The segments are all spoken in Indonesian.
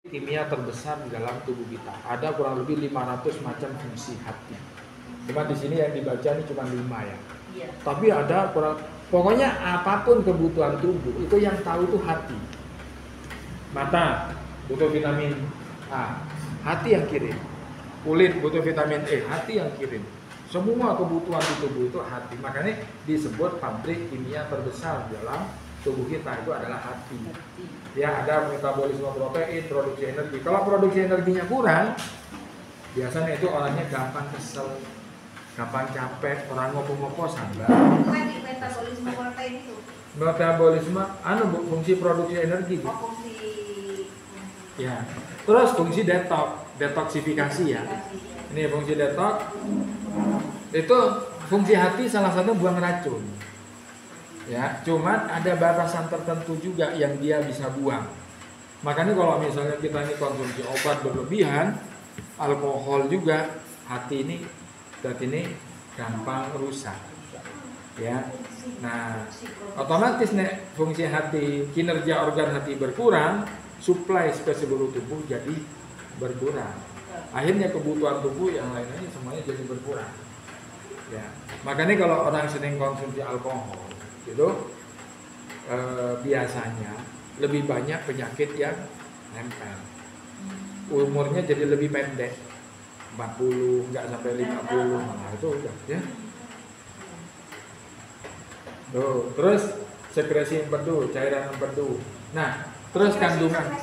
Kimia terbesar di dalam tubuh kita. Ada kurang lebih 500 macam fungsi hati. Cuma di sini yang dibaca ini cuma 5 ya. Iya. Tapi ada pokoknya apapun kebutuhan tubuh itu yang tahu itu hati. Mata butuh vitamin A, hati yang kirim. Kulit butuh vitamin E, hati yang kirim. Semua kebutuhan di tubuh itu hati. Makanya disebut pabrik kimia terbesar dalam tubuh kita itu adalah hati. Ya, ada metabolisme protein, produksi energi. Kalau produksi energinya kurang, biasanya itu orangnya gampang kesel, gampang capek, orang ngopong-ngopong sambar. Tadi metabolisme protein itu. Metabolisme, fungsi produksi energi. Oh, fungsi. Ya. Terus fungsi detoksifikasi ya. Ini fungsi detox. Itu fungsi hati salah satu buang racun. Ya, cuman ada batasan tertentu juga yang dia bisa buang. Makanya kalau misalnya kita ini konsumsi obat berlebihan, alkohol juga, hati ini gampang rusak. Ya. Nah, otomatis nih fungsi hati, kinerja organ hati berkurang, suplai ke seluruh tubuh jadi berkurang. Akhirnya kebutuhan tubuh yang lain-lain semuanya jadi berkurang. Ya. Makanya kalau orang sering konsumsi alkohol itu biasanya lebih banyak penyakit yang nempel. Umurnya jadi lebih pendek, 40 nggak sampai 50, nah itu udah ya. Tuh, terus sekresi empedu, cairan empedu. Nah, terus kandungan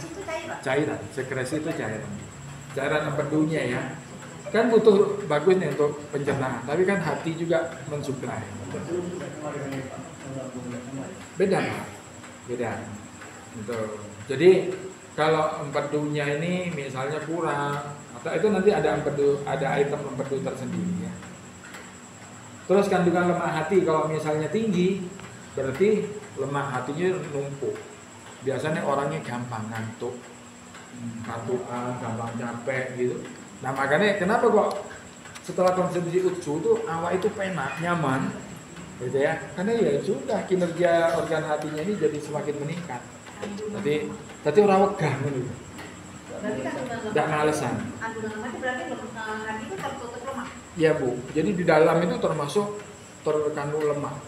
cairan, sekresi itu cairan. Cairan empedunya ya. Kan butuh bagus nih untuk pencernaan, tapi kan hati juga mensuplai. Beda. Gitu. Jadi kalau empedunya ini misalnya kurang, atau itu nanti ada empedu, ada item empedu tersendiri ya. Terus kandungan lemak hati kalau misalnya tinggi, berarti lemak hatinya numpuk. Biasanya orangnya gampang ngantuk, kantukan, gampang capek gitu. Nah makanya kenapa kok setelah konsumsi utsu itu awak itu penak, nyaman, gitu ya? Karena ya sudah kinerja organ hatinya ini jadi semakin meningkat. Tadi orang wegah gitu. Tidak malesan. Kandungan lemak itu berarti hati itu tertutup lemak. Ya Bu, jadi di dalam itu termasuk terkandung lemak.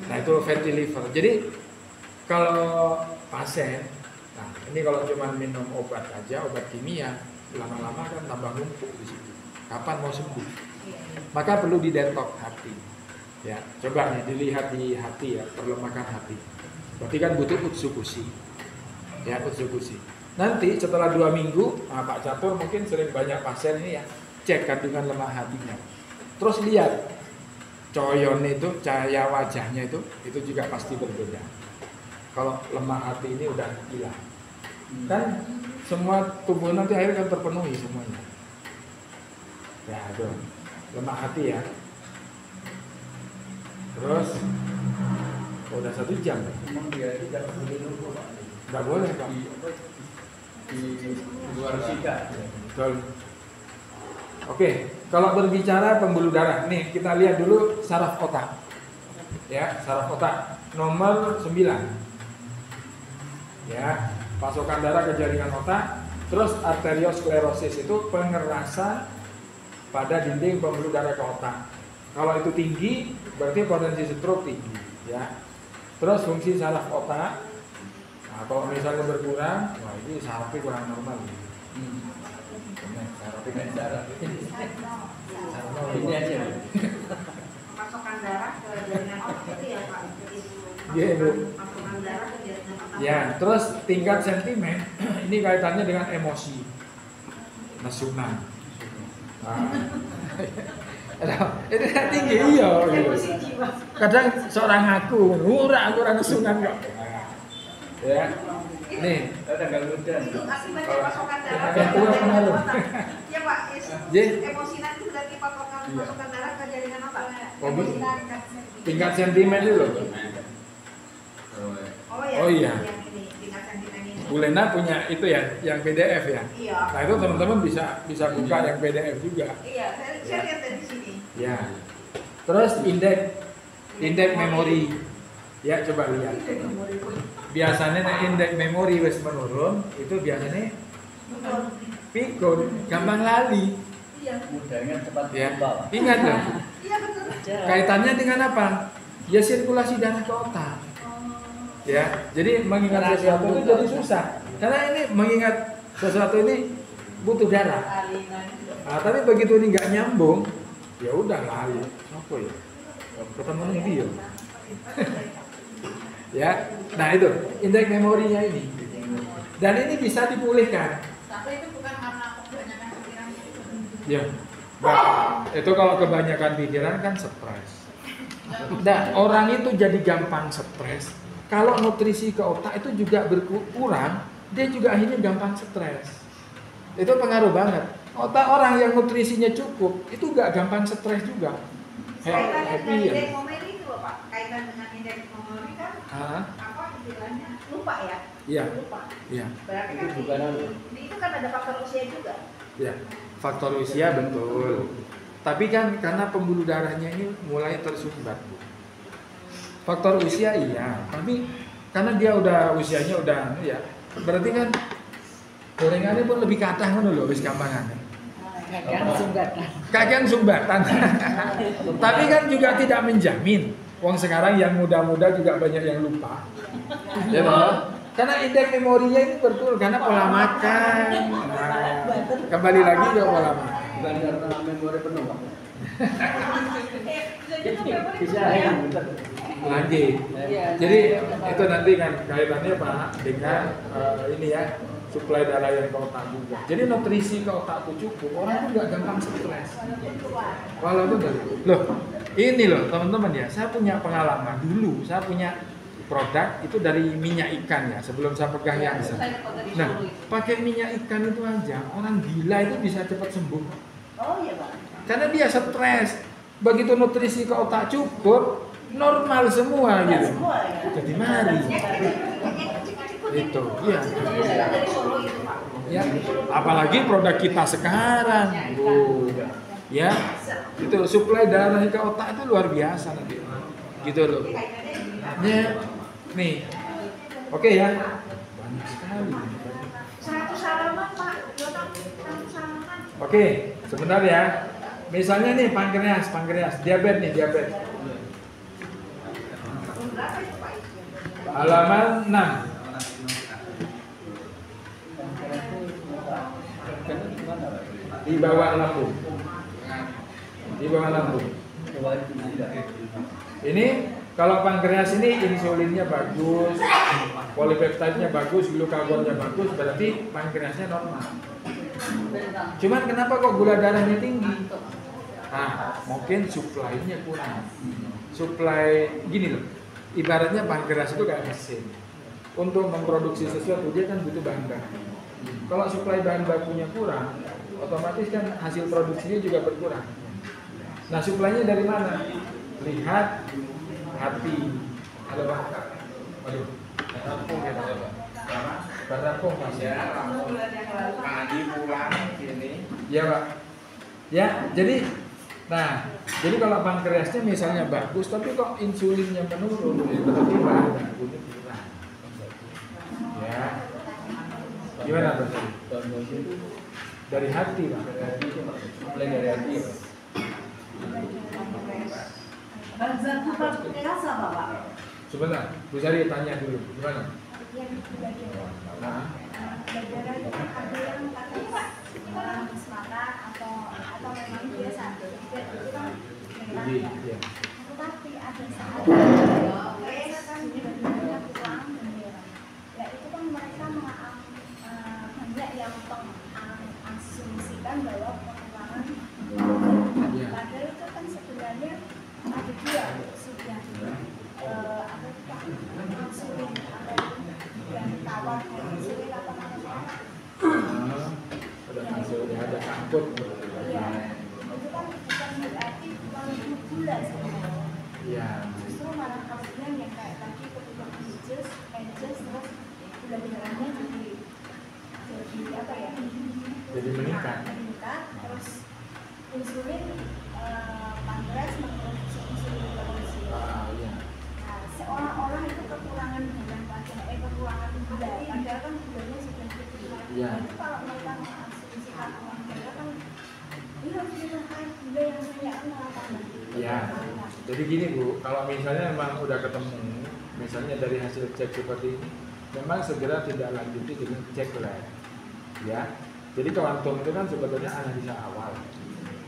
Nah itu fatty liver. Jadi kalau pasien, nah ini kalau cuma minum obat aja, obat kimia, lama-lama kan tambah numpuk di situ. Kapan mau sembuh? Maka perlu didetox hati. Ya, coba nih dilihat di hati ya, perlemakan hati. Berarti kan butuh utsukushi. Ya, utsukushi. Nanti setelah 2 minggu, nah Pak Catur mungkin sering banyak pasien ini ya, cek kandungan lemak hatinya. Terus lihat coyon itu, cahaya wajahnya itu juga pasti berbeda. Kalau lemak hati ini udah hilang. Kan semua tubuh nanti akhirnya kan terpenuhi semuanya. Ya, tuh. Lemak hati ya. Terus udah 1 jam. Memang dia itu tidak boleh nunggu Pak. Nggak boleh Pak. Di luar sida. Betul. Oke, kalau berbicara pembuluh darah, nih kita lihat dulu saraf otak. Ya, saraf otak nomor 9. Ya, pasokan darah ke jaringan otak. Terus arteriosklerosis itu pengerasan pada dinding pembuluh darah ke otak. Kalau itu tinggi, berarti potensi stroke tinggi. Ya. Terus fungsi saraf otak, nah, kalau misalnya berkurang, wah ini sarafnya kurang normal. Sarafnya Darah. Ini aja. Pasokan darah ke jaringan otak itu ya Pak. Iya, Bu. Pasokan darah ke jaringan otak. Ya, terus tingkat sentimen ini kaitannya dengan emosi, nesunan. Itu tinggi iya. Emosi jiwa. Kadang seorang aku orang nesunan kok. Ya, nih. Tanggal muda. Itu akibatnya pasokan darah Yang tua ke pengaruh. jaringan otak. Ya Pak, Jadi emosinan itu berarti pasokan darah ke jaringan otak. Emosinan. Tingkat sentimen itu loh. Oh iya. Yang ini, tingkat sentimen ini. Bu Lena punya itu ya, yang PDF ya. Iya. Nah itu teman-teman bisa buka yang PDF juga. Iya, saya lihat dari sini. Ya. Terus indeks memori. Ya coba lihat. Biasanya indeks memori wis menurun, itu biasanya pikun, gampang lali. Mudahnya cepat Ya, lupa. ingat loh. Iya betul. Kaitannya dengan apa? Ya sirkulasi darah ke otak. Ya, jadi mengingat sesuatu itu jadi susah. Karena ini mengingat sesuatu ini butuh darah. Nah, tapi begitu ini nggak nyambung, ya udah lali. Apa ya? Ketemu dia. Ya, nah itu indeks memorinya ini. Dan ini bisa dipulihkan. Tapi itu bukan karena kebanyakan pikiran. Ya, nah, itu kalau kebanyakan pikiran kan stres. Nah, orang itu jadi gampang stres. Kalau nutrisi ke otak itu juga berkurang, dia juga akhirnya gampang stres. Itu pengaruh banget. Otak orang yang nutrisinya cukup, itu gak gampang stres juga. Kaitannya Happy dengan ya. indeks memori itu loh Pak. Kaitan dengan indeks memori kan apa istilahnya lupa ya? Iya, Lupa. iya, Berarti Itu kan bukan itu kan ada faktor usia juga. iya. Faktor usia betul. Tapi kan karena pembuluh darahnya ini mulai tersumbat, Bu. Faktor usia iya, tapi karena dia udah usianya udah ya, berarti kan gorengannya pun lebih katah ngono lho wis gampangan. Kagian sumbatan. Tapi kan juga tidak menjamin. Wong sekarang yang muda-muda juga banyak yang lupa. Ya toh? Karena indeks memorinya ini berturun karena pola makan. Nah, kembali lagi ke pola makan. bukan karena memori penuh, Pak. Bisa Ya, betul. Lagi. Jadi itu nanti kan kaitannya Pak dengan ini ya suplai darah yang ke otak juga. Jadi nutrisi ke otak itu cukup, orang itu nggak gampang stres. Walaupun loh ini loh teman-teman ya, saya punya pengalaman dulu, saya punya produk itu dari minyak ikan ya sebelum saya pegang yang Nah, pakai minyak ikan itu aja orang gila itu bisa cepat sembuh. Oh iya Pak. Karena dia stres. Begitu nutrisi ke otak cukup, normal semua gitu. Semua ya. Jadi mari. Itu, iya. Dari Solo itu Pak. Ya, apalagi produk kita sekarang. Ya. Itu suplai darah ke otak itu luar biasa nanti. Gitu loh. Ya. Nih. Oke ya. Banyak sekali. 100 halaman Pak. 100 halaman. Oke, sebentar ya. Misalnya nih pankreas, diabetes nih, diabetes. Berapa itu Pak? Halaman 6. Di bawah lambung. Di bawah lambung. Ini kalau pankreas ini insulinnya bagus, polipeptidenya bagus, glukagonnya bagus, berarti pankreasnya normal. Cuman kenapa kok gula darahnya tinggi? Nah, mungkin suplainya kurang. Suplai gini loh. Ibaratnya pankreas itu kayak mesin. Untuk memproduksi sesuatu dia kan butuh bahan baku. Kalau suplai bahan bakunya kurang, otomatis kan hasil produksinya juga berkurang. Nah, suplainya dari mana? Lihat hati. Halo Pak. Aduh, rampung ya Pak. Rampung Mas ya. Pagi pulang sini. Ya Pak. Ya, jadi kalau pankreasnya misalnya bagus, tapi kok insulinnya menurun, ya berarti bahan bakunya kurang. Ya. Gimana Pak? Dari hati Pak. Mulai dari hati, Pak. Bahan baku pankreas apa Pak? Sebentar, Bu Sari tanya dulu, gimana? Yang Nah, darah itu kan ada yang katanya orang habis makan atau memang biasa itu kan jadi, ya. tapi ada saat mereka kan benar-benar kurang bendera ya itu kan mereka banyak yang mengasumsikan bahwa pengurangan Ya. padahal itu kan sebenarnya ada dia sudah apa itu Pak, insulin yang tawar insulin apa namanya Ada sangkut. iya itu kan bukan berarti bukan gula sebenarnya Iya. justru malah kemudian yang kayak tadi ketika adjust terus gula darahnya jadi apa ya Jadi meningkat. terus insulin pankreas memproduksi insulin terus Ah, iya. nah seolah-olah itu kekurangan dalam kekurangan gula, padahal kan gulanya sudah tinggi. Iya. Itu kalau mereka mengkonsumsikan uang gula kan ini harus dinaikkan gula yang banyak malah tambah. Ya, jadi gini Bu, kalau misalnya memang udah ketemu, misalnya dari hasil cek seperti ini, memang segera tidak lanjuti dengan cek lab, ya. Jadi kuantum itu kan sebetulnya analisa awal,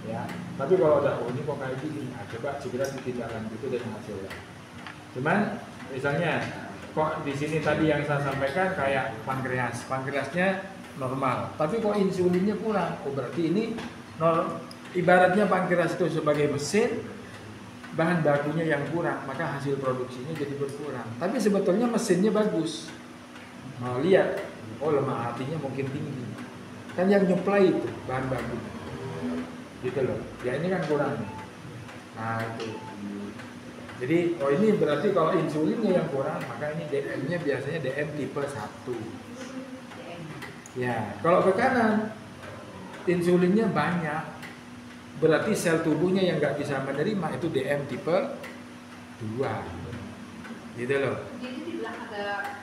ya. Tapi kalau udah ini kok kayak gini, nah, coba segera tidak lanjuti dengan hasil lab. Cuman misalnya kok di sini tadi yang saya sampaikan kayak pankreasnya normal, tapi kok insulinnya kurang, oh berarti ini ibaratnya pankreas itu sebagai mesin, bahan bakunya yang kurang, maka hasil produksinya jadi berkurang. Tapi sebetulnya mesinnya bagus. Mau lihat, oh lemak hatinya mungkin tinggi. Kan yang nyuplai itu bahan baku. Gitu loh. Ya ini kan kurang. Nah itu. Jadi, oh ini berarti kalau insulinnya yang kurang, maka ini DM-nya biasanya DM tipe 1. Ya, kalau ke kanan, insulinnya banyak. Berarti sel tubuhnya yang nggak bisa menerima itu DM tipe 2. Gitu loh. Jadi dibilang ada